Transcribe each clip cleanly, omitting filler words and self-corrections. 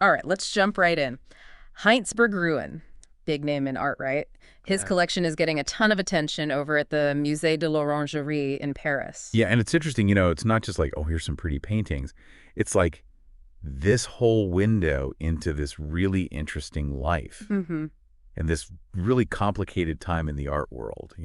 All right, let's jump right in. Heinz Berggruen, big name in art, right? His Yeah. collection is getting a ton of attention over at the Musée de l'Orangerie in Paris. Yeah, and it's interesting, it's not just like, oh, here's some pretty paintings. It's like this whole window into this really interesting life Mm-hmm. and this really complicated time in the art world.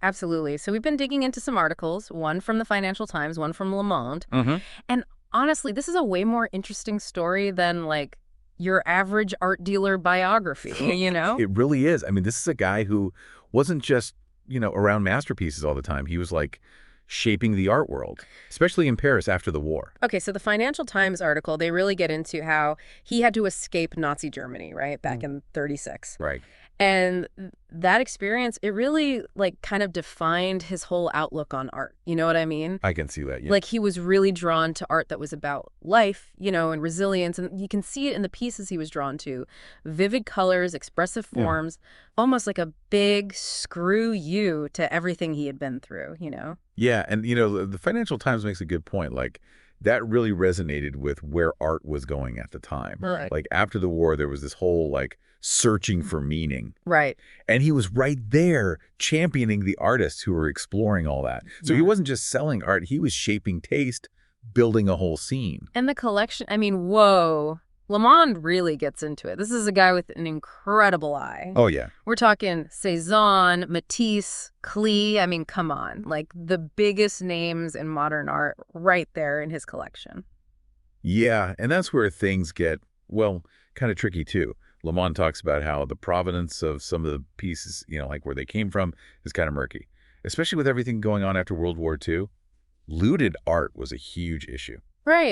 Absolutely. So we've been digging into some articles, one from the Financial Times, one from Le Monde. Mm-hmm. And honestly, this is a way more interesting story than like your average art dealer biography, you know? It really is. I mean, this is a guy who wasn't just around masterpieces all the time. He was like shaping the art world, especially in Paris after the war. Okay, so the Financial Times article, they really get into how he had to escape Nazi Germany, right, back in 36. Right. And that experience, it really like kind of defined his whole outlook on art. You know what I mean? I can see that, yeah. Like he was really drawn to art that was about life, and resilience. And you can see it in the pieces he was drawn to. Vivid colors, expressive Yeah. forms, almost like a big screw you to everything he had been through. Yeah, and the Financial Times makes a good point. Like that really resonated with where art was going at the time. Right. Like after the war, there was this whole like searching for meaning. Right. And he was right there championing the artists who were exploring all that. So he Yeah. wasn't just selling art, he was shaping taste, building a whole scene. And the collection, I mean, whoa. Lamond really gets into it. This is a guy with an incredible eye. Oh, yeah. We're talking Cezanne, Matisse, Klee. I mean, come on. Like the biggest names in modern art right there in his collection. Yeah, and that's where things get, well, kind of tricky too. Lamont talks about how the provenance of some of the pieces, like where they came from, is kind of murky. Especially with everything going on after World War II, looted art was a huge issue. Right.